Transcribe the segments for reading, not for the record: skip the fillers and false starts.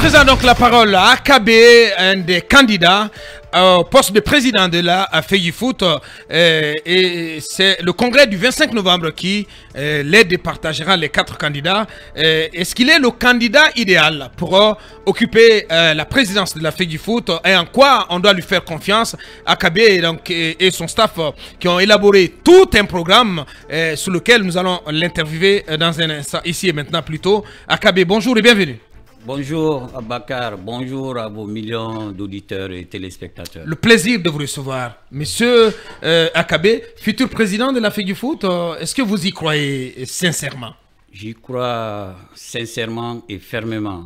présent donc la parole à Akabe, un des candidats au poste de président de la FEGIFOOT. Et c'est le congrès du 25 novembre qui les départagera, les 4 candidats. Est-ce qu'il est le candidat idéal pour occuper la présidence de la FEGIFOOT et en quoi on doit lui faire confiance? Akabe et son staff qui ont élaboré tout un programme sur lequel nous allons l'interviewer dans un instant, ici et maintenant plutôt. Akabe, bonjour et bienvenue. Bonjour Abakar, bonjour à vos millions d'auditeurs et téléspectateurs. Le plaisir de vous recevoir. Monsieur Akabe, futur président de la FEGIFOOT, est-ce que vous y croyez sincèrement? J'y crois sincèrement et fermement.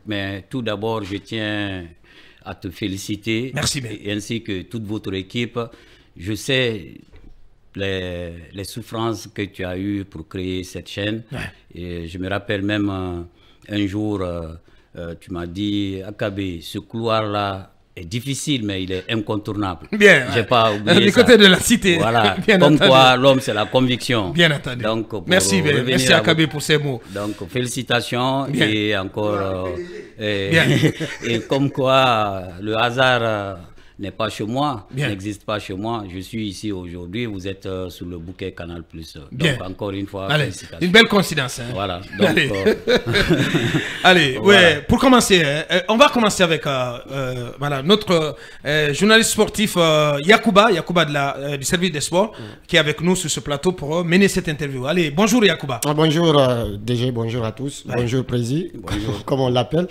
Mais tout d'abord, je tiens à te féliciter. Merci bien. Ainsi que toute votre équipe. Je sais les souffrances que tu as eues pour créer cette chaîne. Ouais. Et je me rappelle même... un jour, tu m'as dit, Akabe, ce couloir-là est difficile, mais il est incontournable. Bien. J'ai pas oublié du ça. côté de la cité. Voilà. Bien Comme entendu. quoi, l'homme, c'est la conviction. Bien entendu. Donc, merci, merci Akabe pour ces mots. Donc, félicitations. Bien. Et encore, Bien. et comme quoi, le hasard n'est pas chez moi, Bien. n'existe pas chez moi. Je suis ici aujourd'hui, vous êtes sur le bouquet Canal+. Bien. Donc, encore une fois, Allez, félicitations. une belle coïncidence. Hein. Voilà. Donc, Allez, Allez voilà. Ouais, pour commencer, on va commencer avec voilà, notre journaliste sportif Yacouba du service des sports, qui est avec nous sur ce plateau pour mener cette interview. Allez, bonjour Yacouba. Bonjour DG, bonjour à tous, Ouais. bonjour Président, comme on l'appelle.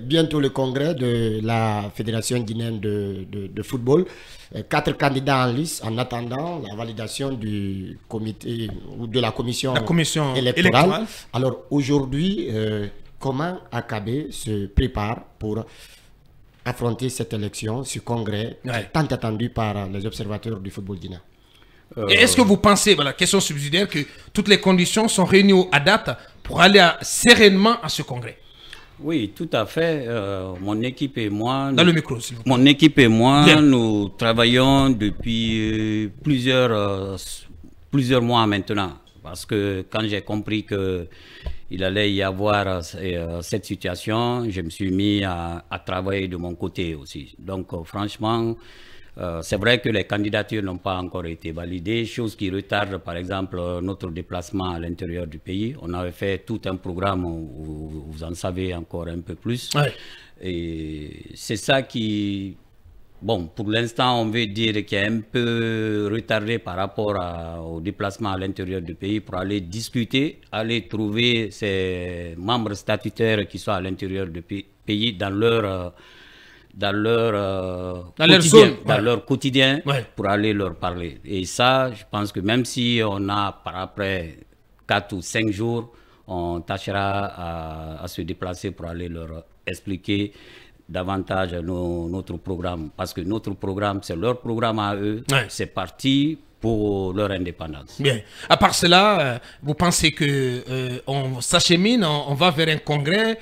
Bientôt le congrès de la Fédération guinéenne de football. 4 candidats en lice en attendant la validation du comité ou de la commission électorale. Alors aujourd'hui, comment Akabe se prépare pour affronter cette élection, ce congrès tant attendu par les observateurs du football guinéen? Et est-ce que vous pensez, voilà, question subsidiaire, que toutes les conditions sont réunies à date pour aller sereinement à ce congrès? Oui, tout à fait. Mon équipe et moi... Dans le micro, s'il vous plaît. Mon équipe et moi, Bien. nous travaillons depuis plusieurs mois maintenant. Parce que quand j'ai compris qu'il allait y avoir cette situation, je me suis mis à travailler de mon côté aussi. Donc franchement, c'est vrai que les candidatures n'ont pas encore été validées, chose qui retarde par exemple notre déplacement à l'intérieur du pays. On avait fait tout un programme où vous en savez encore un peu plus. Ouais. Et c'est ça qui, bon, pour l'instant, on veut dire qu'il est un peu retardé par rapport au déplacement à l'intérieur du pays pour aller discuter, aller trouver ces membres statutaires qui sont à l'intérieur du pays dans leur zone, dans leur quotidien, Ouais. pour aller leur parler. Et ça, je pense que même si on a par après 4 ou 5 jours, on tâchera à se déplacer pour aller leur expliquer davantage notre programme. Parce que notre programme, c'est leur programme à eux. Ouais. C'est parti pour leur indépendance. Bien. À part cela, vous pensez que on s'achemine, on va vers un congrès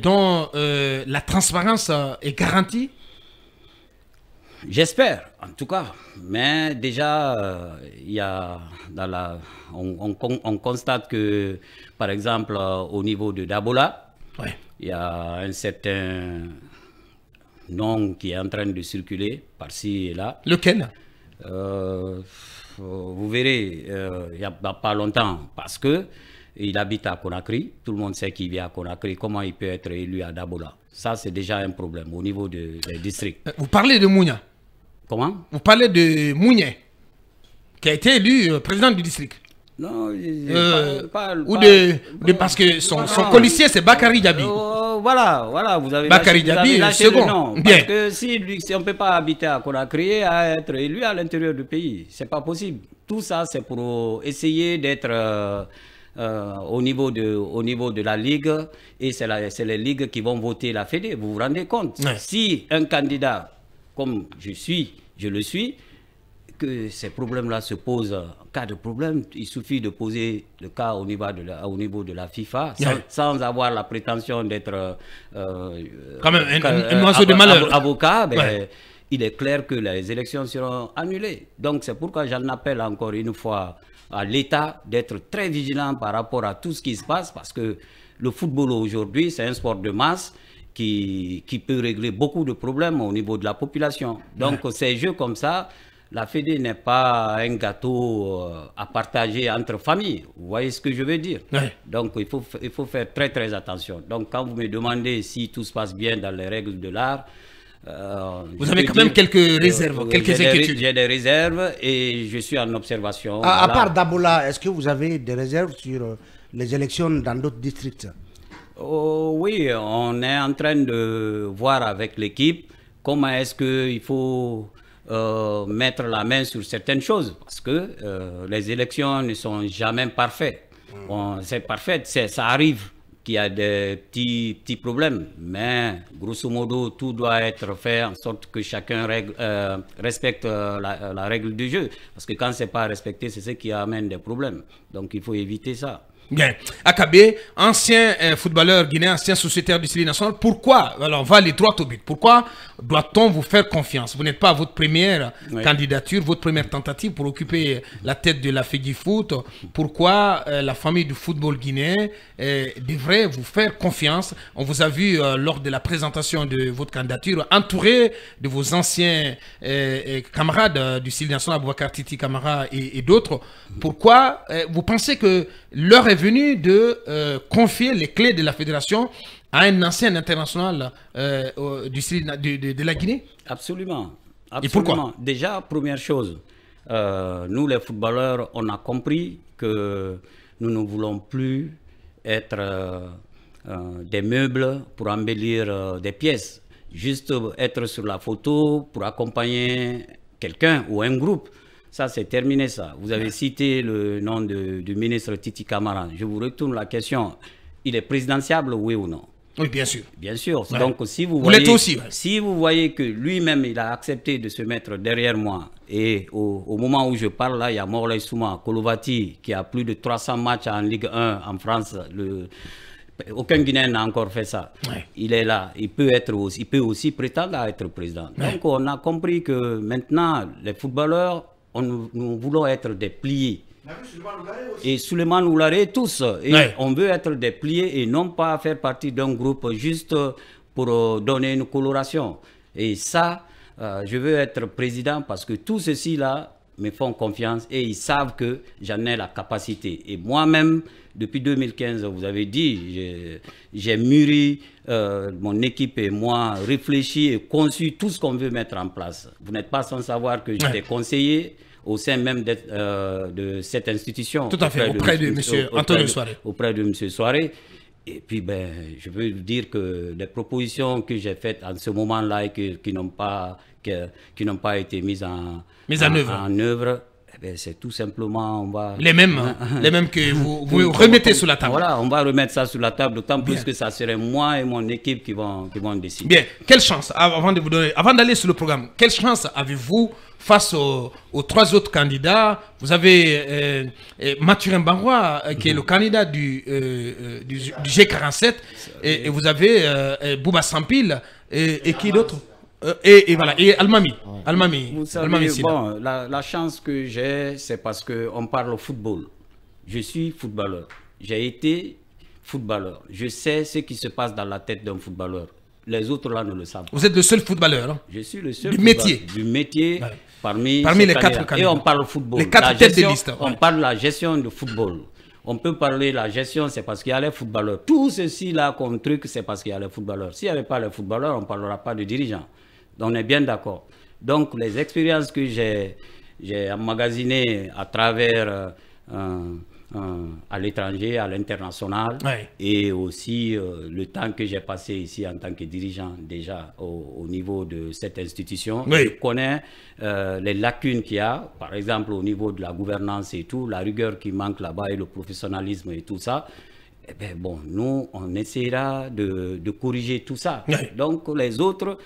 dont la transparence est garantie? J'espère, en tout cas. Mais déjà, il y a on constate que, par exemple, au niveau de Dabola, Ouais. il y a un certain nom qui est en train de circuler par-ci et là. Lequel? Vous verrez, il n'y a pas longtemps, parce que il habite à Conakry. Tout le monde sait qu'il vit à Conakry. Comment il peut être élu à Dabola? Ça, c'est déjà un problème au niveau des districts. Vous parlez de Mounia. Comment? Vous parlez de Mounier, qui a été élu président du district. Non, parce que son policier, c'est Bakary Diaby. Voilà, vous avez Bakary lâché, vous avez Diaby, lâché second. le nom. Bien. Parce que si on ne peut pas habiter à Conakry, à être élu à l'intérieur du pays, c'est pas possible. Tout ça, c'est pour essayer d'être au niveau de la Ligue, et c'est les ligues qui vont voter la Fédé. Vous vous rendez compte? Ouais. Si un candidat, comme je le suis, que ces problèmes-là se posent, en cas de problème, il suffit de poser le cas au niveau de la FIFA, sans avoir la prétention d'être quand même un oiseau de malheur. Avocat. Ben, Ouais. Il est clair que les élections seront annulées. Donc c'est pourquoi j'en appelle encore une fois à l'État d'être très vigilant par rapport à tout ce qui se passe, parce que Le football aujourd'hui, c'est un sport de masse qui peut régler beaucoup de problèmes au niveau de la population. Donc, ces jeux comme ça, la Fédé n'est pas un gâteau à partager entre familles. Vous voyez ce que je veux dire? Donc, il faut faire très, très attention. Donc, quand vous me demandez si tout se passe bien dans les règles de l'art, vous avez quand même quelques réserves, quelques inquiétudes. J'ai des réserves et je suis en observation. À part Dabola, est-ce que vous avez des réserves sur les élections dans d'autres districts? Oui, on est en train de voir avec l'équipe comment est-ce qu'il faut mettre la main sur certaines choses. Parce que les élections ne sont jamais parfaites. C'est parfait, ça arrive qu'il y a des petits problèmes, mais grosso modo, tout doit être fait en sorte que chacun respecte la règle du jeu. Parce que quand ce n'est pas respecté, c'est ce qui amène des problèmes. Donc il faut éviter ça. Bien. Akabé, ancien footballeur guinéen, ancien sociétaire du Syli national, pourquoi, alors on va aller droit au but, pourquoi doit-on vous faire confiance? Vous n'êtes pas à votre première candidature, votre première tentative pour occuper la tête de la FEGIFOOT. Pourquoi la famille du football guinéen devrait vous faire confiance? On vous a vu lors de la présentation de votre candidature, entouré de vos anciens camarades du Syli national, Aboubacar Titi Camara et d'autres. Pourquoi vous pensez que l'heure est venue de confier les clés de la fédération à un ancien international de la Guinée? Absolument. Et pourquoi? Déjà, première chose, nous les footballeurs, on a compris que nous ne voulons plus être des meubles pour embellir des pièces. Juste être sur la photo pour accompagner quelqu'un ou un groupe. Ça, c'est terminé, ça. Vous avez cité le nom du ministre Titi Camara. Je vous retourne la question. Il est présidentiable, oui ou non? Oui, bien sûr. Bien sûr. Donc, si vous l'êtes aussi. Si vous voyez que lui-même, il a accepté de se mettre derrière moi, et au moment où je parle, là, il y a Morley Souma, Kolovati, qui a plus de 300 matchs en Ligue 1 en France. Aucun Guinéen n'a encore fait ça. Il est là. Il peut aussi prétendre à être président. Donc, on a compris que maintenant, les footballeurs, nous voulons être des pliés. Et Souleymane Oularé, tous. Et on veut être des pliés et non pas faire partie d'un groupe juste pour donner une coloration. Et ça, je veux être président parce que tous ceux-ci-là me font confiance et ils savent que j'en ai la capacité. Et moi-même, depuis 2015, vous avez dit, j'ai mûri, mon équipe et moi, réfléchi et conçu tout ce qu'on veut mettre en place. Vous n'êtes pas sans savoir que j'étais conseiller au sein même de cette institution. Tout à fait, auprès de M. Antonio Soiré. Auprès de M. Soiré. Et puis, je veux dire que les propositions que j'ai faites en ce moment-là et qui n'ont pas été mises en œuvre, c'est tout simplement, les mêmes que vous remettez sur la table. Voilà, on va remettre ça sur la table, d'autant plus que ça serait moi et mon équipe qui vont décider. Bien, quelle chance, avant d'aller sur le programme, quelle chance avez-vous face aux trois autres candidats? Vous avez Mathurin Banrois, qui est le candidat du G47, et vous avez Bouba Sampil, et qui d'autre? Et voilà, et Almami. Vous savez, bon, la chance que j'ai, c'est parce qu'on parle football. Je suis footballeur. J'ai été footballeur. Je sais ce qui se passe dans la tête d'un footballeur. Les autres là ne le savent pas. Vous êtes le seul footballeur, hein? Je suis le seul du métier. Du métier parmi les quatre candidats. Et on parle football. Les quatre têtes de liste. On parle de la gestion de football. On peut parler de la gestion, c'est parce qu'il y a les footballeurs. Tout ceci là comme truc, c'est parce qu'il y a les footballeurs. S'il n'y avait pas les footballeurs, on ne parlera pas de dirigeants. On est bien d'accord. Donc, les expériences que j'ai emmagasinées à travers à l'étranger, à l'international, et aussi le temps que j'ai passé ici en tant que dirigeant déjà au niveau de cette institution, je connais les lacunes qu'il y a, par exemple au niveau de la gouvernance et tout, la rigueur qui manque là-bas et le professionnalisme et tout ça. Eh bien, bon, nous, on essaiera de corriger tout ça. Donc, les autres,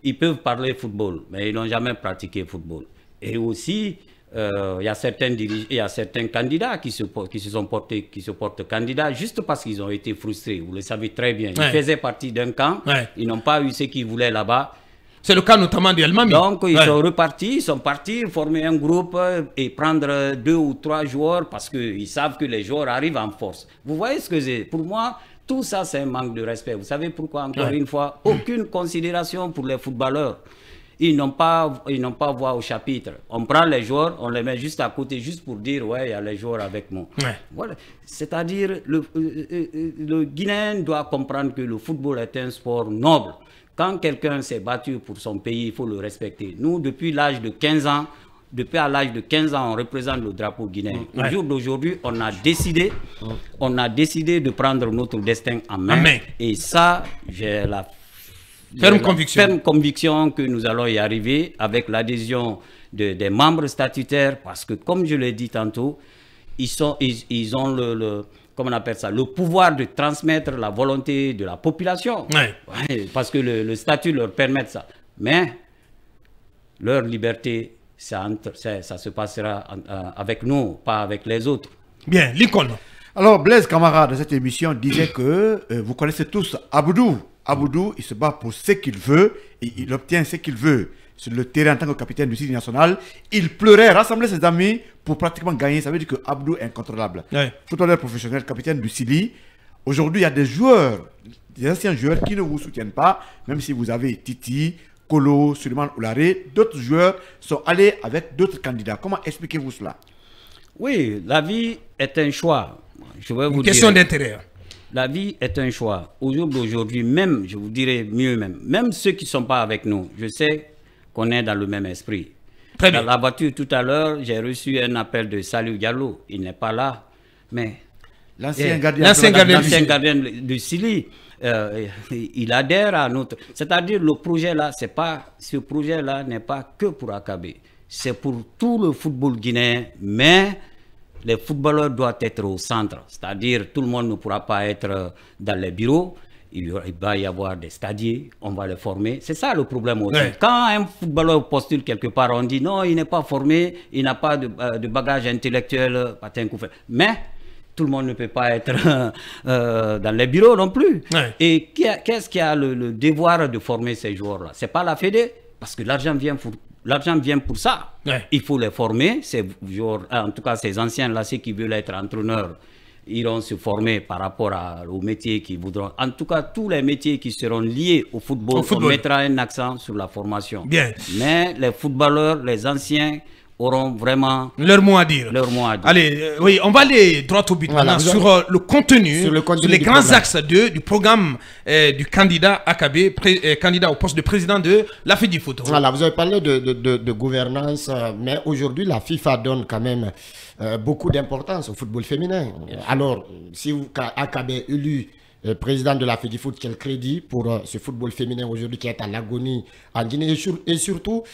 ils peuvent parler football, mais ils n'ont jamais pratiqué football. Et aussi, il y a certains candidats qui se portent candidats juste parce qu'ils ont été frustrés. Vous le savez très bien. Ils faisaient partie d'un camp, ils n'ont pas eu ce qu'ils voulaient là-bas. C'est le cas notamment de Almami. Donc, ils sont repartis, ils sont partis former un groupe et prendre 2 ou 3 joueurs parce qu'ils savent que les joueurs arrivent en force. Vous voyez ce que c'est? Pour moi, Tout ça, c'est un manque de respect. Vous savez pourquoi, encore une fois, aucune considération pour les footballeurs. Ils n'ont pas voix au chapitre. On prend les joueurs, on les met juste à côté, juste pour dire, ouais, il y a les joueurs avec moi. Voilà. C'est-à-dire, le Guinéen doit comprendre que le football est un sport noble. Quand quelqu'un s'est battu pour son pays, il faut le respecter. Nous, depuis l'âge de 15 ans, on représente le drapeau guinéen. Au jour d'aujourd'hui, on a décidé de prendre notre destin en main. Et ça, j'ai la ferme conviction que nous allons y arriver avec l'adhésion des membres statutaires, parce que, comme je l'ai dit tantôt, ils ont comment on appelle ça, le pouvoir de transmettre la volonté de la population. Parce que le statut leur permet ça. Mais leur liberté, ça se passera avec nous, pas avec les autres. Bien, Lincoln. Alors, Blaise Camara, de cette émission, disait que vous connaissez tous Abdou. Abdou, il se bat pour ce qu'il veut et il obtient ce qu'il veut. Sur le terrain, en tant que capitaine du Sili national, il pleurait, rassemblait ses amis pour pratiquement gagner. Ça veut dire que Abdou est incontrôlable. Footballeur professionnel, capitaine du Sili. Aujourd'hui, il y a des joueurs, des anciens joueurs qui ne vous soutiennent pas, même si vous avez Titi, Kolo, Suleiman Oularé. D'autres joueurs sont allés avec d'autres candidats. Comment expliquez-vous cela? Oui, la vie est un choix. Je vais vous Une question d'intérêt. La vie est un choix. Aujourd'hui, même, je vous dirais mieux même ceux qui ne sont pas avec nous, je sais qu'on est dans le même esprit. Très bien. Dans la voiture tout à l'heure, j'ai reçu un appel de Salou Diallo. Il n'est pas là, mais l'ancien gardien du Sili, il adhère à notre... C'est-à-dire le projet là, ce projet-là n'est pas que pour Akabé. C'est pour tout le football guinéen, mais les footballeurs doivent être au centre. C'est-à-dire tout le monde ne pourra pas être dans les bureaux. Il va y avoir des stadiers, on va les former. C'est ça le problème aussi. Quand un footballeur postule quelque part, on dit non, il n'est pas formé, il n'a pas de bagage intellectuel. Mais tout le monde ne peut pas être dans les bureaux non plus. Et qu'est-ce qui a le devoir de former ces joueurs-là? Ce n'est pas la Fédé, parce que l'argent vient pour ça. Il faut les former. En tout cas, ces anciens-là, ceux qui veulent être entraîneurs, iront se former par rapport aux métiers qu'ils voudront. En tout cas, tous les métiers qui seront liés au football, on mettra un accent sur la formation. Bien. Mais les footballeurs, les anciens, auront vraiment leur mot à dire. Allez, oui, on va aller droit au but maintenant sur le contenu, sur les grands axes du programme du candidat Akabé, candidat au poste de président de la FEDIFOOT. Voilà, vous avez parlé de gouvernance, mais aujourd'hui la FIFA donne quand même beaucoup d'importance au football féminin. Alors, si Akabé est élu président de la FEDIFOOT, quel crédit pour ce football féminin aujourd'hui qui est à l'agonie en Guinée, et surtout,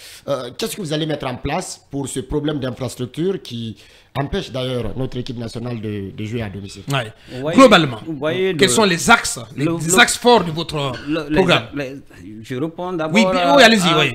qu'est-ce que vous allez mettre en place pour ce problème d'infrastructure qui empêche d'ailleurs notre équipe nationale de jouer à domicile? Globalement, quels sont les axes, les axes forts de votre programme? Je réponds d'abord. Oui, allez-y.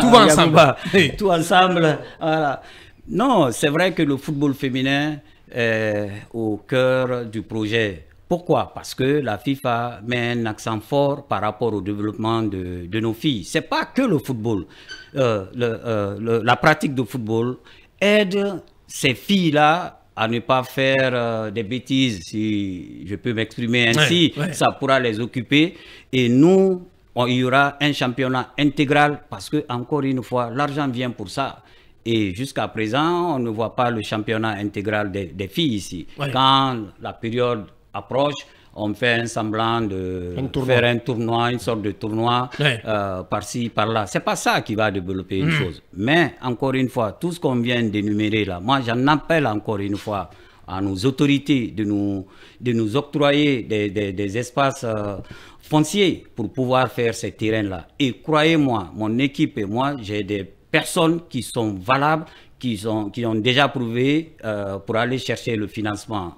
Tout va ensemble. Tout ensemble. Voilà. Non, c'est vrai que le football féminin est au cœur du projet. Pourquoi? Parce que la FIFA met un accent fort par rapport au développement de nos filles. Ce n'est pas que le football. La pratique de football aide ces filles-là à ne pas faire des bêtises, si je peux m'exprimer ainsi. Ça pourra les occuper. Et nous, il y aura un championnat intégral parce que, encore une fois, l'argent vient pour ça. Et jusqu'à présent, on ne voit pas le championnat intégral des filles ici. Quand la période approche, on fait un semblant de faire un tournoi, une sorte de tournoi par-ci, par-là. Ce n'est pas ça qui va développer une chose. Mais, encore une fois, tout ce qu'on vient d'énumérer là, moi j'en appelle encore une fois à nos autorités de nous octroyer des espaces fonciers pour pouvoir faire ces terrains-là. Et croyez-moi, mon équipe et moi, j'ai des personnes qui sont valables, qui ont déjà prouvé pour aller chercher le financement.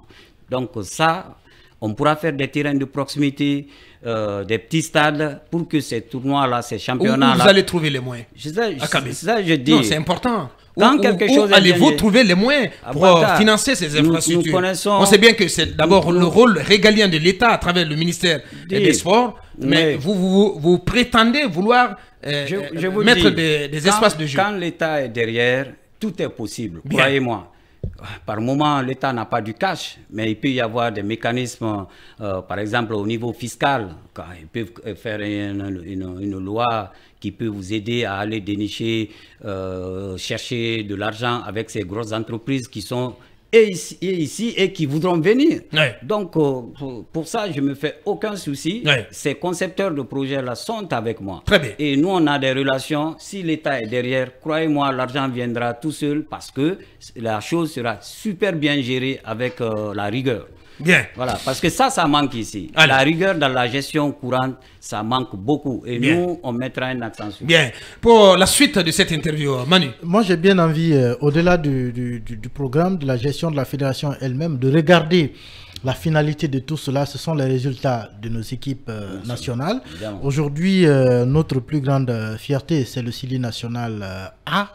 Donc ça, on pourra faire des terrains de proximité, des petits stades pour que ces tournois-là, ces championnats-là... Où vous allez trouver les moyens? Ça, je dis. Non, c'est important. Quand quelque chose allez-vous trouver les moyens pour financer ces infrastructures? On sait bien que c'est d'abord le rôle régalien de l'État à travers le ministère des Sports, mais vous prétendez vouloir mettre des espaces de jeu. Quand l'État est derrière, tout est possible, croyez-moi. par moment, l'État n'a pas du cash, mais il peut y avoir des mécanismes, par exemple au niveau fiscal, quand ils peuvent faire une loi qui peut vous aider à aller dénicher, chercher de l'argent avec ces grosses entreprises qui sont ici et qui voudront venir. Ouais. Donc, pour ça, je ne me fais aucun souci. Ouais. Ces concepteurs de projets-là sont avec moi. Très bien. Et nous, on a des relations. Si l'État est derrière, croyez-moi, l'argent viendra tout seul parce que la chose sera super bien gérée avec la rigueur. Bien. Voilà, parce que ça manque ici. Allez. La rigueur dans la gestion courante, ça manque beaucoup. Et Bien. nous, on mettra un accent sur ça. Bien. Pour la suite de cette interview, Manu. Moi, j'ai bien envie, au-delà du programme, de la gestion de la fédération elle-même, de regarder la finalité de tout cela. Ce sont les résultats de nos équipes nationales. Évidemment. Aujourd'hui, notre plus grande fierté, c'est le Sili national A,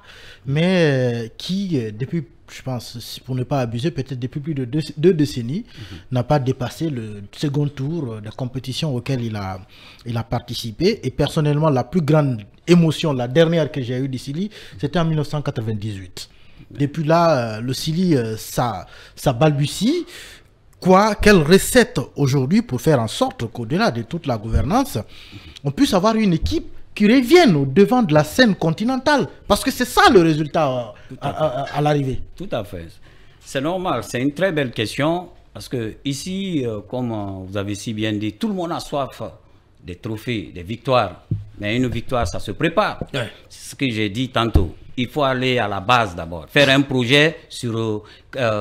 mais qui, depuis, je pense, pour ne pas abuser, peut-être depuis plus de deux décennies, n'a pas dépassé le second tour des compétitions auxquelles il a participé. Et personnellement, la plus grande émotion, la dernière que j'ai eue du Sili, c'était en 1998. Depuis là, le Sili, ça balbutie. Quelle recette aujourd'hui pour faire en sorte qu'au-delà de toute la gouvernance, on puisse avoir une équipe qui revienne au devant de la scène continentale? Parce que c'est ça le résultat à l'arrivée. Tout à fait. C'est normal, c'est une très belle question parce que ici, comme vous avez si bien dit, tout le monde a soif des trophées, des victoires. Mais une victoire, ça se prépare. Ouais. C'est ce que j'ai dit tantôt. Il faut aller à la base d'abord, faire un projet sur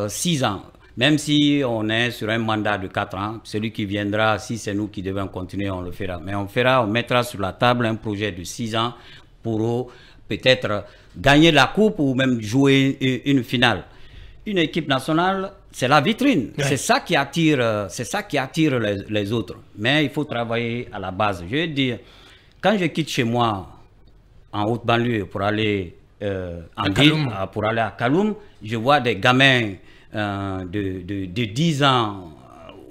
6 ans. Même si on est sur un mandat de 4 ans, celui qui viendra, si c'est nous qui devons continuer, on le fera. Mais on mettra sur la table un projet de 6 ans pour peut-être gagner la coupe ou même jouer une finale. Une équipe nationale, c'est la vitrine. Ouais. C'est ça qui attire les autres. Mais il faut travailler à la base. Je veux dire, quand je quitte chez moi en haute banlieue pour aller en ville, pour aller à Kaloum, je vois des gamins de 10 ans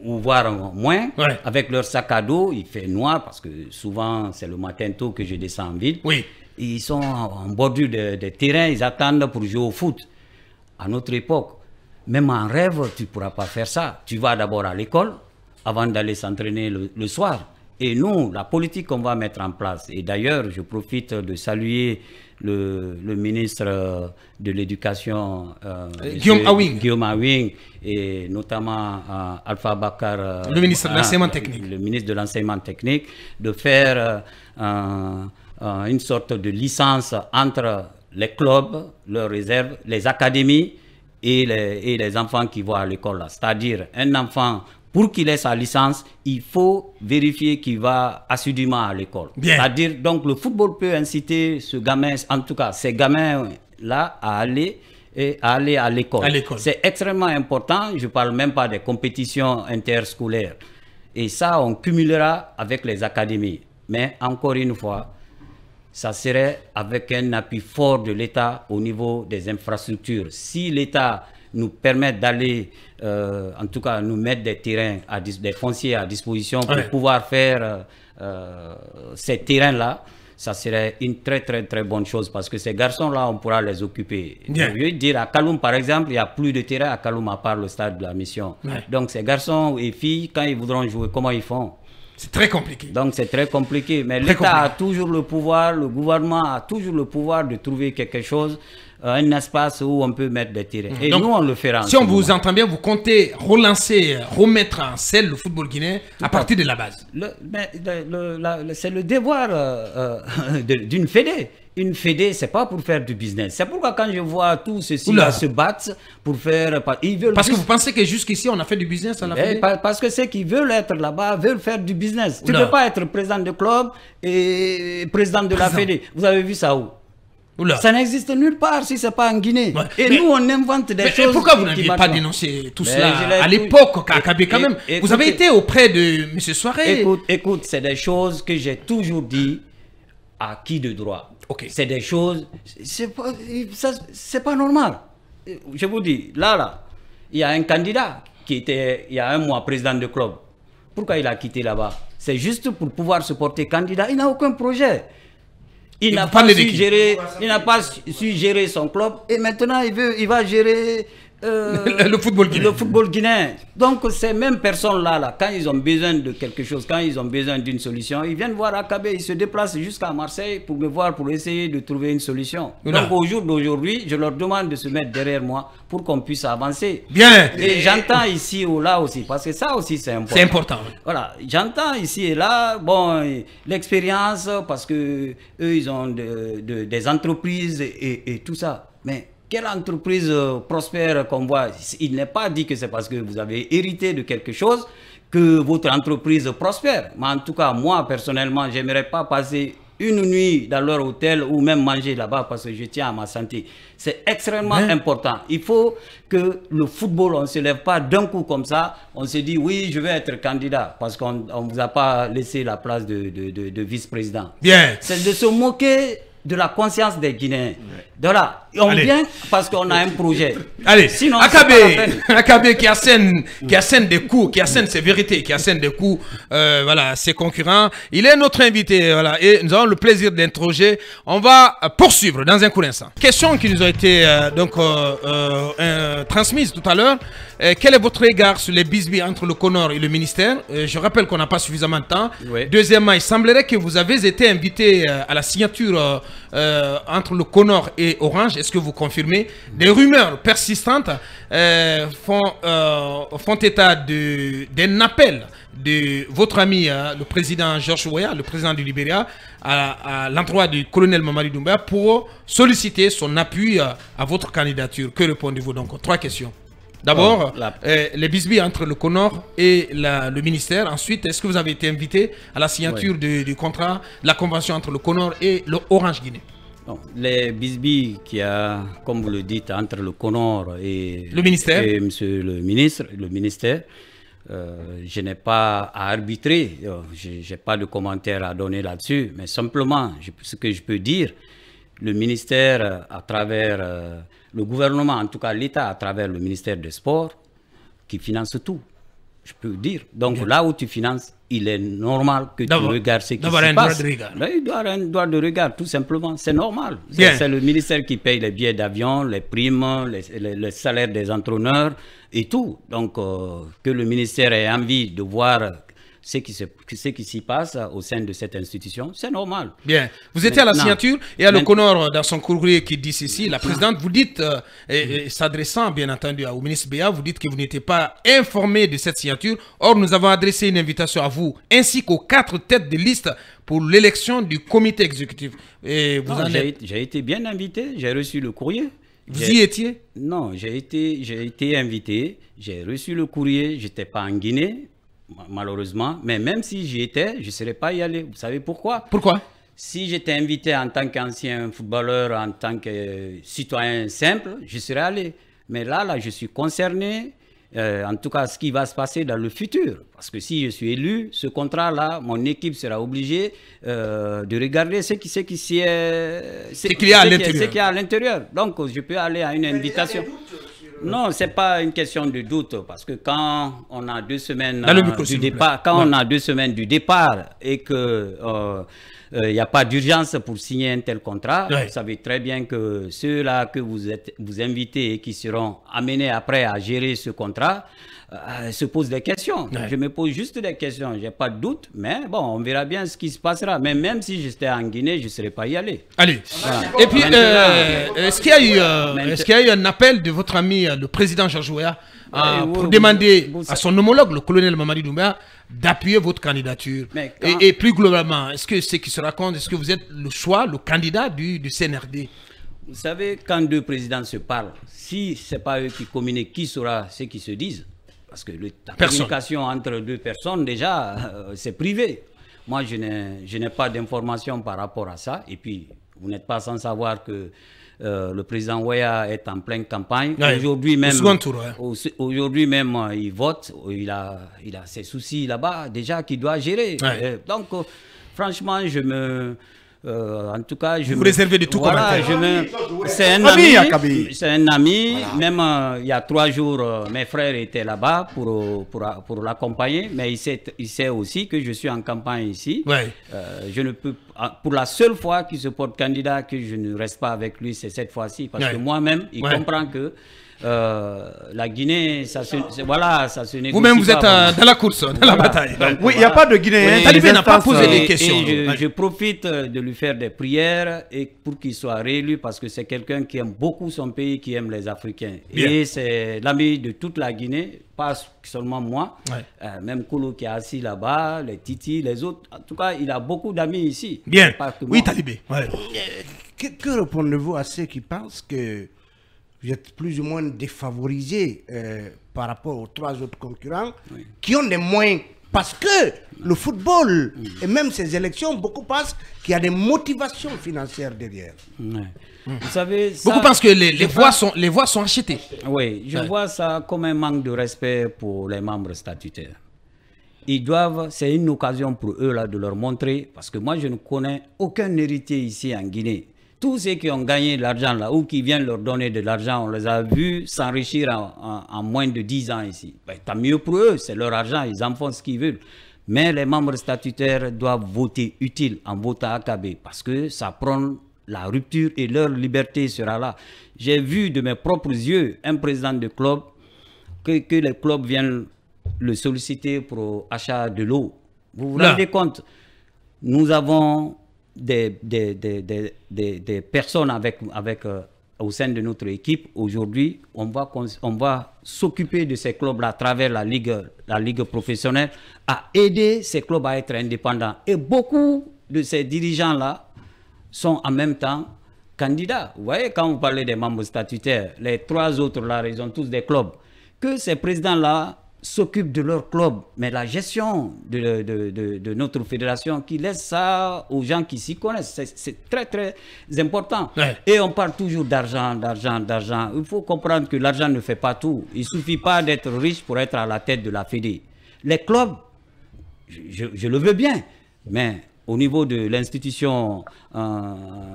ou voire moins, ouais, avec leur sac à dos. Il fait noir parce que souvent c'est le matin tôt que je descends en ville. Oui. Ils sont en bordure des terrains, ils attendent pour jouer au foot. À notre époque, même en rêve, tu ne pourras pas faire ça. Tu vas d'abord à l'école avant d'aller s'entraîner le soir. Et nous, la politique qu'on va mettre en place, et d'ailleurs, je profite de saluer le ministre de l'Éducation, Guillaume Awing, et notamment Alpha Bakar, le ministre de l'Enseignement technique. Le ministre de l'Enseignement technique, de faire une sorte de licence entre les clubs, leurs réserves, les académies et les enfants qui vont à l'école. C'est-à-dire, un enfant, pour qu'il ait sa licence, il faut vérifier qu'il va assidûment à l'école. C'est-à-dire, donc, le football peut inciter ce gamin, en tout cas, ces gamins-là, à aller à l'école. C'est extrêmement important. Je ne parle même pas des compétitions interscolaires. Et ça, on cumulera avec les académies. Mais encore une fois, ça serait avec un appui fort de l'État au niveau des infrastructures. Si l'État nous permet d'aller, en tout cas, nous mettre des terrains, des fonciers à disposition pour pouvoir faire ces terrains-là, ça serait une très, très, très bonne chose parce que ces garçons-là, on pourra les occuper. Je veux dire, à Kaloum, par exemple, il n'y a plus de terrain à Kaloum à part le stade de la Mission. Donc, ces garçons et filles, quand ils voudront jouer, comment ils font? C'est très compliqué. Donc, c'est très compliqué. Mais l'État a toujours le pouvoir, le gouvernement a toujours le pouvoir de trouver quelque chose, un espace où on peut mettre des terrains. Et donc, nous, on le fera. Si on vous entend bien, vous comptez relancer, remettre en selle le football guinéen à partir de la base. C'est le devoir d'une fédé. Une fédé, c'est pas pour faire du business. C'est pourquoi quand je vois tous ceux-ci se battre pour faire... Parce que vous pensez que jusqu'ici, on a fait du business à la fédé? Parce que ceux qui veulent être là-bas veulent faire du business. Tu ne peux pas être président de club et président de la fédé. Vous avez vu ça où? Ça n'existe nulle part si ce n'est pas en Guinée. Et nous, on invente des choses. Pourquoi vous n'aviez pas dénoncé tout cela à l'époque, Kakabé, quand même? Vous avez été auprès de M. Soiré. Écoute, c'est des choses que j'ai toujours dit à qui de droit. C'est des choses, c'est pas normal. Je vous dis, là, il y a un candidat qui était, il y a un mois, président de club. Pourquoi il a quitté là-bas? C'est juste pour pouvoir se porter candidat. Il n'a aucun projet. Il n'a pas su gérer son club et maintenant il va gérer Le football guinéen. Le football guinéen. Donc ces mêmes personnes-là, là, quand ils ont besoin de quelque chose, quand ils ont besoin d'une solution, ils viennent voir Akabé, ils se déplacent jusqu'à Marseille pour me voir, pour essayer de trouver une solution. Voilà. Donc au jour d'aujourd'hui, je leur demande de se mettre derrière moi pour qu'on puisse avancer. Bien. Et j'entends ici ou là aussi, parce que ça aussi c'est important. C'est important. Voilà, j'entends ici et là, bon, l'expérience, parce que eux, ils ont des entreprises et tout ça. Mais quelle entreprise prospère qu'on voit? Il n'est pas dit que c'est parce que vous avez hérité de quelque chose que votre entreprise prospère. Mais en tout cas, moi, personnellement, j'aimerais pas passer une nuit dans leur hôtel ou même manger là-bas parce que je tiens à ma santé. C'est extrêmement important. Il faut que le football, on ne se lève pas d'un coup comme ça. On se dit, oui, je vais être candidat parce qu'on ne vous a pas laissé la place de vice-président. Bien. C'est de se moquer de la conscience des Guinéens. Voilà. Et on vient parce qu'on a un projet. Allez, sinon, Akabé qui assène des coups, qui assène ses vérités, qui assène des coups, voilà, ses concurrents. Il est notre invité, voilà, et nous avons le plaisir d'interroger. On va poursuivre dans un court instant. Question qui nous a été transmise tout à l'heure. Quel est votre regard sur les bisbilles entre le CONOR et le ministère? Je rappelle qu'on n'a pas suffisamment de temps. Oui. Deuxièmement, il semblerait que vous avez été invité à la signature entre le CONOR et Orange. Est-ce que vous confirmez? Des rumeurs persistantes font état d'un appel de votre ami, le président George Weah, le président du Libéria, à l'endroit du colonel Mamadi Doumbouya pour solliciter son appui à votre candidature. Que répondez-vous donc? 3 questions. D'abord, les bisbilles entre le CONOR et le ministère. Ensuite, est-ce que vous avez été invité à la signature du contrat, la convention entre le CONOR et le Orange Guinée? Non, les bisbilles qu'il y a, comme vous le dites, entre le CONOR et le ministère, et monsieur le ministère, je n'ai pas à arbitrer, je n'ai pas de commentaire à donner là-dessus, mais simplement, ce que je peux dire, le ministère, à travers le gouvernement, en tout cas l'État, à travers le ministère des Sports, qui finance tout, je peux dire. Donc là où tu finances, il est normal que tu regardes ce qui se passe. Là, il doit avoir un droit de regard, tout simplement. C'est normal. C'est le ministère qui paye les billets d'avion, les primes, les salaires des entraîneurs et tout. Donc, que le ministère ait envie de voir ce qui s'y passe au sein de cette institution, c'est normal. Bien. Vous étiez à la signature et à le CONOR, dans son courrier qui dit ceci, la présidente, vous dites, s'adressant bien entendu au ministre Béa, vous dites que vous n'étiez pas informé de cette signature. Or, nous avons adressé une invitation à vous, ainsi qu'aux 4 têtes de liste pour l'élection du comité exécutif. J'ai été bien invité, j'ai reçu le courrier. Vous y étiez? Non, j'ai été invité, j'ai reçu le courrier, je n'étais pas en Guinée, malheureusement, mais même si j'y étais, je ne serais pas y aller. Vous savez pourquoi? Pourquoi? Si j'étais invité en tant qu'ancien footballeur, en tant que citoyen simple, je serais allé. Mais là, je suis concerné, en tout cas, ce qui va se passer dans le futur. Parce que si je suis élu, ce contrat-là, mon équipe sera obligée de regarder ce qu'il y a à l'intérieur. Donc, je peux aller à une invitation. Non, ce n'est pas une question de doute, parce que quand on a 2 semaines du départ, on a 2 semaines du départ et que il n'y a pas d'urgence pour signer un tel contrat, vous savez très bien que ceux-là que vous invitez et qui seront amenés après à gérer ce contrat se posent des questions. Je me pose juste des questions, je n'ai pas de doute, mais bon, on verra bien ce qui se passera. Mais même si j'étais en Guinée, je ne serais pas y aller. Allez. Voilà. Et puis, est-ce qu'il y a eu un appel de votre ami, le président George Weah, pour demander à son homologue, le colonel Mamadi Doumbouya, d'appuyer votre candidature? Et plus globalement, est-ce que ce qui se raconte, est-ce que vous êtes le choix, le candidat du CNRD? Vous savez, quand 2 présidents se parlent, si ce n'est pas eux qui communiquent, qui saura ce qu'ils se disent? Parce que la communication entre 2 personnes, déjà, c'est privé. Moi, je n'ai pas d'informations par rapport à ça. Et puis, vous n'êtes pas sans savoir que le président Weah est en pleine campagne. Aujourd'hui même, il vote. Il a ses soucis là-bas, déjà, qu'il doit gérer. Donc, franchement, en tout cas, vous réservez de tout commentaire. C'est un ami. C'est un ami. Voilà. Même il y a 3 jours, mes frères étaient là-bas pour l'accompagner. Mais il sait aussi que je suis en campagne ici. Je ne peux, pour la seule fois qu'il se porte candidat, que je ne reste pas avec lui, c'est cette fois-ci. Parce que moi-même, il comprend que La Guinée, ça se négocie. Vous-même, vous êtes pas, dans la course, dans la bataille. Donc, Oui, il n'y a pas de Guinéen. Oui, Talibé n'a pas instances, posé les questions. Et je profite de lui faire des prières et pour qu'il soit réélu parce que c'est quelqu'un qui aime beaucoup son pays, qui aime les Africains. Bien. Et c'est l'ami de toute la Guinée, pas seulement moi, Ouais. même Koulou qui est assis là-bas, les Titi, les autres. En tout cas, il a beaucoup d'amis ici. Bien. Pas que Oui, moi. Talibé. Ouais. Que répondez-vous à ceux qui pensent que vous êtes plus ou moins défavorisés par rapport aux 3 autres concurrents qui ont des moyens? Parce que le football et même ces élections, beaucoup pensent qu'il y a des motivations financières derrière. Ouais. Vous savez, ça, Beaucoup pensent que les voix sont achetées. oui, je vois ça comme un manque de respect pour les membres statutaires. Ils doivent, c'est une occasion pour eux là de leur montrer, parce que moi je ne connais aucun héritier ici en Guinée. Tous ceux qui ont gagné de l'argent là, ou qui viennent leur donner de l'argent, on les a vus s'enrichir en moins de 10 ans ici. Ben, tant mieux pour eux, c'est leur argent, ils en font ce qu'ils veulent. Mais les membres statutaires doivent voter utile en votant AKB, parce que ça prend la rupture et leur liberté sera là. J'ai vu de mes propres yeux un président de club que les clubs viennent le solliciter pour achat de l'eau. Vous vous rendez compte? Nous avons des personnes au sein de notre équipe. Aujourd'hui, on va s'occuper de ces clubs-là à travers la ligue professionnelle, à aider ces clubs à être indépendants. Et beaucoup de ces dirigeants-là sont en même temps candidats. Vous voyez, quand vous parlez des membres statutaires, les 3 autres là, ils ont tous des clubs. Que ces présidents-là s'occupent de leur club, mais la gestion de notre fédération, qui laisse ça aux gens qui s'y connaissent, c'est très très important. Ouais. Et on parle toujours d'argent, d'argent. Il faut comprendre que l'argent ne fait pas tout. Il ne suffit pas d'être riche pour être à la tête de la fédé. Les clubs, je le veux bien, mais au niveau de l'institution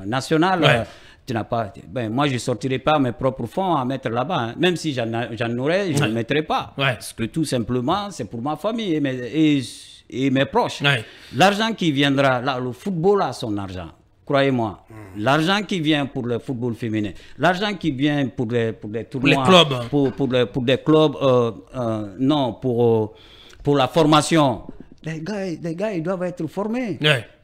nationale, tu n'as pas. Ben, moi, je ne sortirai pas mes propres fonds à mettre là-bas. Hein. Même si j'en aurais, je ne le mettrai pas. Parce que tout simplement, c'est pour ma famille et mes proches. L'argent qui viendra, là, le football a son argent. Croyez-moi. L'argent qui vient pour le football féminin, l'argent qui vient pour les tournois, pour des clubs, non, pour la formation. Les gars, ils doivent être formés.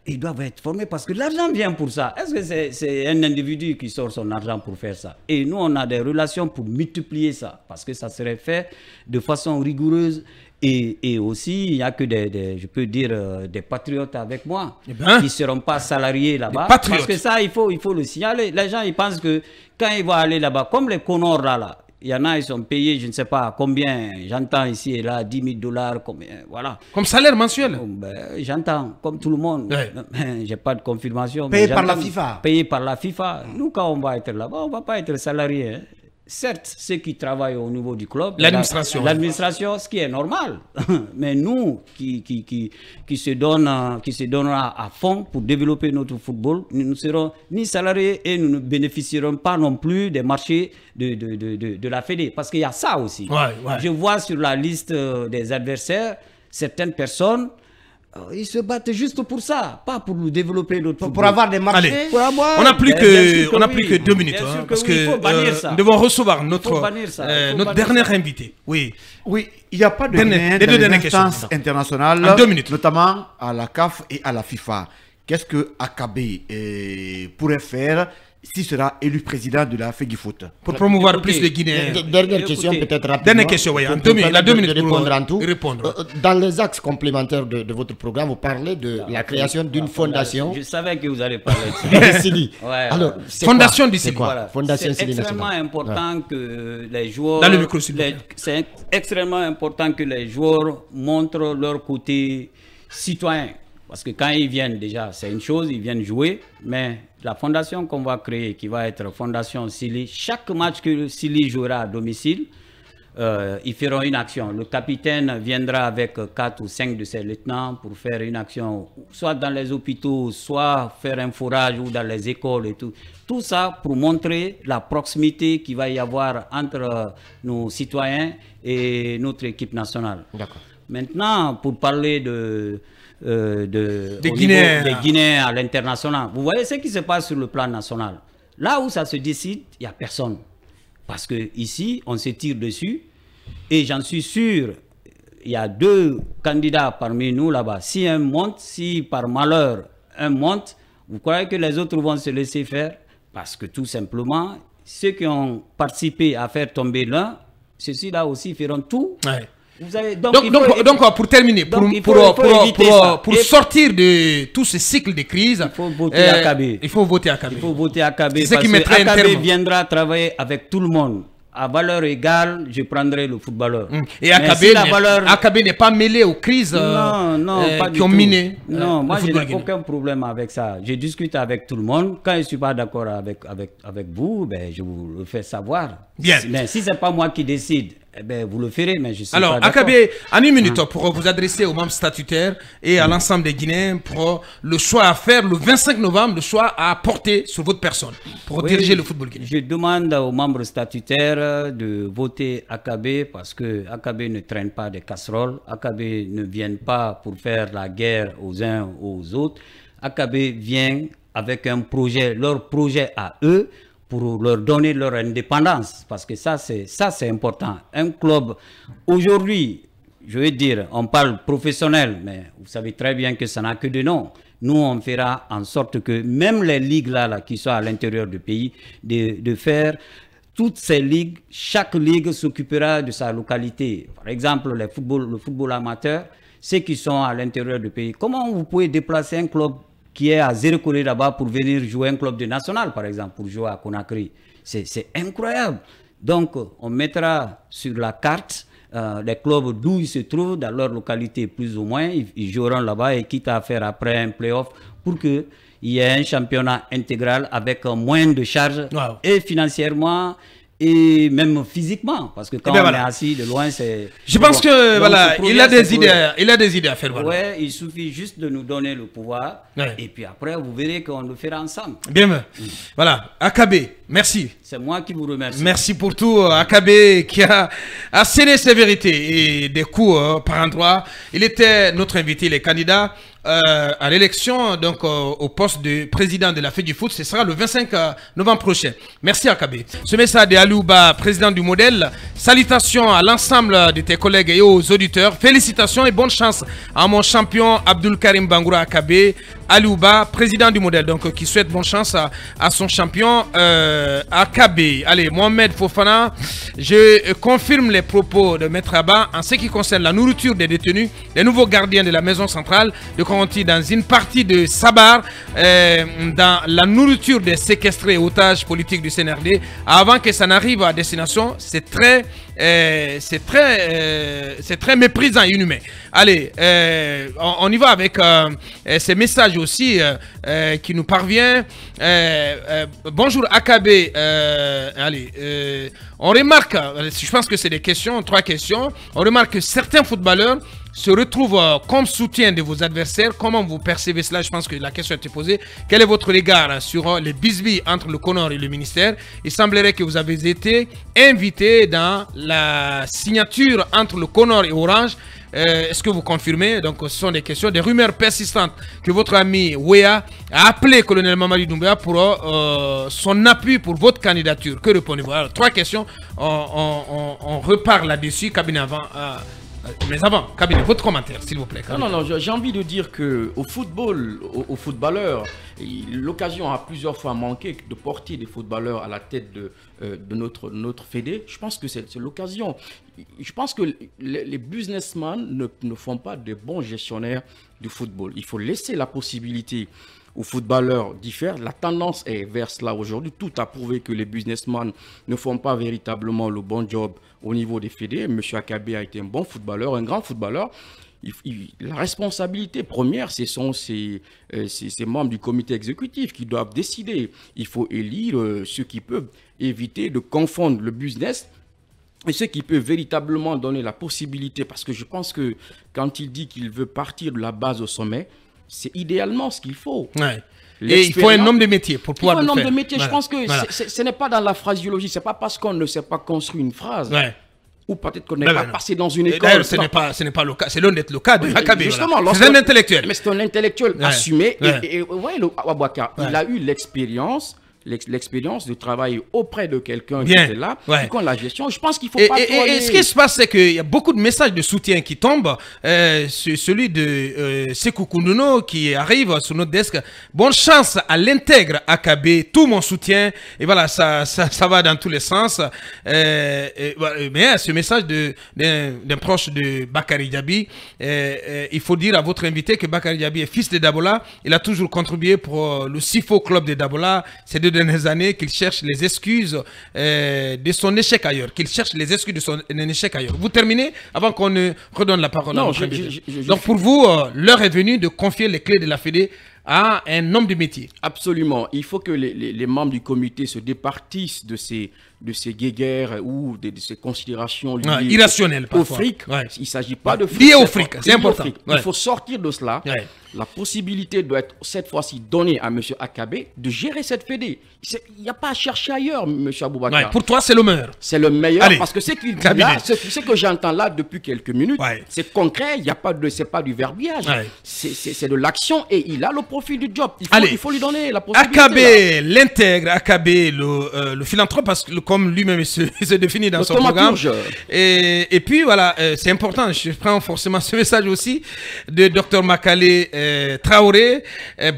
Ils doivent être formés parce que l'argent vient pour ça. Est-ce que c'est un individu qui sort son argent pour faire ça? Et nous, on a des relations pour multiplier ça parce que ça serait fait de façon rigoureuse. Et aussi, il n'y a que je peux dire, des patriotes avec moi qui ne seront pas salariés là-bas. Parce que ça, il faut le signaler. Les gens, ils pensent que quand ils vont aller là-bas, comme les Comores là, il y en a, ils sont payés, je ne sais pas combien, j'entends ici et là, 10 000 $, combien, voilà. Comme salaire mensuel? J'entends, comme tout le monde. Je n'ai pas de confirmation. Payé par la FIFA. Payé par la FIFA. Nous, quand on va être là-bas, on ne va pas être salarié. Hein. Certes, ceux qui travaillent au niveau du club, l'administration, ce qui est normal. Mais nous, qui se donnera à fond pour développer notre football, nous ne serons ni salariés et nous ne bénéficierons pas non plus des marchés de la Fédé. Parce qu'il y a ça aussi. Je vois sur la liste des adversaires, certaines personnes, ils se battent juste pour ça, pas pour nous développer notre football. Pour avoir des marchés. On n'a plus que 2 minutes. Hein, parce que nous devons recevoir notre dernier invité. Oui, il n'y a pas de Guinéens instances internationales, en 2 minutes. Notamment à la CAF et à la FIFA. Qu'est-ce que AKB pourrait faire s'il sera élu président de la FEGIFOOT? Pour promouvoir plus les Guinéens. Dernière question, peut-être rapidement. Dernière question, oui. En 2 minutes pour répondre en tout. Répondre. Dans les axes complémentaires de votre programme, vous parlez de la création d'une fondation. Je savais que vous allez parler de ça. Sili. Alors, fondation du Sili. Fondation C'est Sili extrêmement important que les joueurs. Dans le micro, c'est extrêmement important que les joueurs montrent leur côté citoyen. Parce que quand ils viennent déjà, c'est une chose, ils viennent jouer, mais la fondation qu'on va créer, qui va être Fondation Sili, chaque match que Sili jouera à domicile, ils feront une action. Le capitaine viendra avec 4 ou 5 de ses lieutenants pour faire une action, soit dans les hôpitaux, soit faire un forage ou dans les écoles et tout. Tout ça pour montrer la proximité qu'il va y avoir entre nos citoyens et notre équipe nationale. Maintenant, pour parler des Guinéens à l'international. Vous voyez ce qui se passe sur le plan national. Là où ça se décide, il n'y a personne. Parce que ici, on se tire dessus. Et j'en suis sûr, il y a 2 candidats parmi nous là-bas. Si un monte, si par malheur un monte, vous croyez que les autres vont se laisser faire? Parce que tout simplement, ceux qui ont participé à faire tomber l'un, ceux-là aussi feront tout. Ouais. Vous avez, Donc, pour terminer, pour sortir de tout ce cycle de crise, il faut voter AKB. Il faut voter AKB. Il faut voter AKB. C'est ce qui mettrait un terme. Viendra travailler avec tout le monde. À valeur égale, je prendrai le footballeur. Et AKB n'est pas mêlé aux crises qui ont miné. Non, moi je n'ai aucun problème avec ça. Je discute avec tout le monde. Quand je ne suis pas d'accord avec vous, ben, je vous le fais savoir. Bien. Mais si ce n'est pas moi qui décide, eh ben, vous le ferez, mais je suis alors, pas d'accord. AKB, en une minute, pour vous adresser aux membres statutaires et à l'ensemble des Guinéens pour le choix à faire le 25 novembre, le choix à porter sur votre personne pour diriger le football guinéen. Je demande aux membres statutaires de voter AKB parce que AKB ne traîne pas des casseroles, AKB ne vient pas pour faire la guerre aux uns aux autres. AKB vient avec un projet, leur projet à eux, pour leur donner leur indépendance, parce que ça c'est important. Un club, aujourd'hui, je veux dire, on parle professionnel, mais vous savez très bien que ça n'a que de nom. Nous, on fera en sorte que même les ligues là qui sont à l'intérieur du pays, de faire toutes ces ligues, chaque ligue s'occupera de sa localité. Par exemple, le football amateur, ceux qui sont à l'intérieur du pays. Comment vous pouvez déplacer un club qui est à Zéro-Collé là-bas pour venir jouer un club de national, par exemple, pour jouer à Conakry? C'est incroyable. Donc, on mettra sur la carte les clubs d'où ils se trouvent, dans leur localité plus ou moins. Ils joueront là-bas et quitte à faire après un play-off pour qu'il y ait un championnat intégral avec moins de charges et financièrement et même physiquement, parce que quand on est assis de loin, c'est... Je pense que, voilà, il a des idées à faire. Voilà. Ouais, il suffit juste de nous donner le pouvoir, et puis après, vous verrez qu'on le fera ensemble. Bien, voilà, AKB, merci. C'est moi qui vous remercie. Merci pour tout, AKB, qui a asséné ses vérités et des coups par endroit. Il était notre invité, les candidats à l'élection, donc au poste de président de la FEDIFOOT. Ce sera le 25 novembre prochain. Merci AKB. Ce message de Alouba, président du modèle. Salutations à l'ensemble de tes collègues et aux auditeurs. Félicitations et bonne chance à mon champion Abdul Karim Bangoura AKB. Alouba, président du modèle, donc qui souhaite bonne chance à son champion AKB. Allez, Mohamed Fofana, je confirme les propos de Maître Abba en ce qui concerne la nourriture des détenus, les nouveaux gardiens de la maison centrale de Conti dans une partie de Sabar, dans la nourriture des séquestrés et otages politiques du CNRD, avant que ça n'arrive à destination. C'est très méprisant et inhumain. Allez, on y va avec ces messages aussi qui nous parvient. Bonjour AKB. On remarque, je pense que c'est des questions, 3 questions. On remarque que certains footballeurs se retrouvent comme soutien de vos adversaires. Comment vous percevez cela? Je pense que la question a été posée. Quel est votre regard sur les bisbilles entre le CONOR et le ministère? Il semblerait que vous avez été invité dans la signature entre le CONOR et Orange. Est-ce que vous confirmez? Donc ce sont des questions, des rumeurs persistantes que votre ami Wea a appelé colonel Mamadi Doumbouya pour son appui pour votre candidature. Que répondez-vous? Alors, 3 questions, on repart là-dessus. Cabinet avant... mais avant, cabinet, votre commentaire, s'il vous plaît. Non, j'ai envie de dire que au football, aux footballeurs, l'occasion a plusieurs fois manqué de porter des footballeurs à la tête de notre fédé. Je pense que c'est l'occasion. Je pense que les businessmen ne font pas de bons gestionnaires du football. Il faut laisser la possibilité aux footballeurs d'y faire. La tendance est vers cela aujourd'hui. Tout a prouvé que les businessmen ne font pas véritablement le bon job au niveau des fédés. M. AKB a été un bon footballeur, un grand footballeur. La responsabilité première, ce sont ces membres du comité exécutif qui doivent décider. Il faut élire ceux qui peuvent éviter de confondre le business et ceux qui peuvent véritablement donner la possibilité. Parce que je pense que quand il dit qu'il veut partir de la base au sommet, c'est idéalement ce qu'il faut. Ouais. Et il faut un homme de métier pour pouvoir le faire. Il faut un homme de métier. Voilà. Je pense que ce n'est pas dans la phraséologie. Ce n'est pas parce qu'on ne sait pas construire une phrase. Ouais. Ou peut-être qu'on n'est pas passé dans une école. Ce n'est pas le cas. C'est loin d'être le cas de AKB. Justement, c'est un intellectuel. Mais c'est un intellectuel assumé. Et le Wabouaka, il a eu l'expérience l'expérience de travailler auprès de quelqu'un qui Bien. était là, Ouais. qui connaît la gestion. Je pense qu'il faut Et, pas trop aller- ce qui se passe, c'est qu'il y a beaucoup de messages de soutien qui tombent. Celui de Sekou Kounouno qui arrive sur notre desk. Bonne chance à l'intègre AKB, tout mon soutien. Et voilà, ça va dans tous les sens. Mais ce message d'un proche de Bakary Diaby, il faut dire à votre invité que Bakary Diaby est fils de Dabola. Il a toujours contribué pour le SIFO Club de Dabola ces 2 dernières années, qu'il cherche les excuses de son échec ailleurs, qu'il cherche les excuses de son échec ailleurs. Vous terminez avant qu'on ne redonne la parole à Non, votre invité. Donc pour vous, l'heure est venue de confier les clés de la Fédé à un homme de métier. Absolument. Il faut que les membres du comité se départissent de ces guéguerres ou de ces considérations liées irrationnelles au parfois. fric. Ouais. Il ne s'agit pas de fric. Lié au cette fric, fois. c'est Lié au important. fric. Ouais. Il faut sortir de cela. Ouais. La possibilité doit être cette fois-ci donnée à M. Akabe de gérer cette fédé. Il n'y a pas à chercher ailleurs, M. Aboubacar. Ouais, pour toi, c'est le meilleur. C'est le meilleur Allez. parce que ce qu'il dit Cabinet. là, ce que j'entends là depuis quelques minutes, Ouais. c'est concret, il y a pas de, c'est pas du verbiage, Ouais. c'est de l'action et il a le profil du job. Allez. Il faut lui donner la possibilité. AKB, l'intègre, AKB, le philanthrope, parce que comme lui-même il se définit dans Le son programme. thaumaturge. Et puis voilà, c'est important, je prends forcément ce message aussi de Dr Makale Traoré.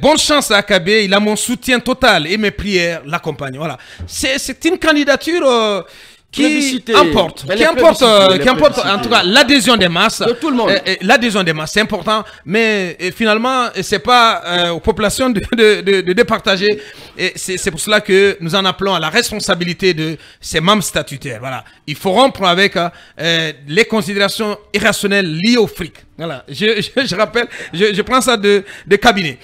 Bonne chance à AKB, il a mon soutien total et mes prières l'accompagnent. Voilà, c'est une candidature qui Plébiscité. emporte, Elle qui est emporte, plébiscitée, qui emporte elle est en tout cas l'adhésion des masses. De tout le monde. L'adhésion des masses, c'est important, mais finalement, c'est pas aux populations de départager. Et c'est pour cela que nous en appelons à la responsabilité de ces membres statutaires. Voilà, il faut rompre avec les considérations irrationnelles liées au fric. Voilà, je rappelle, je prends ça de cabinet.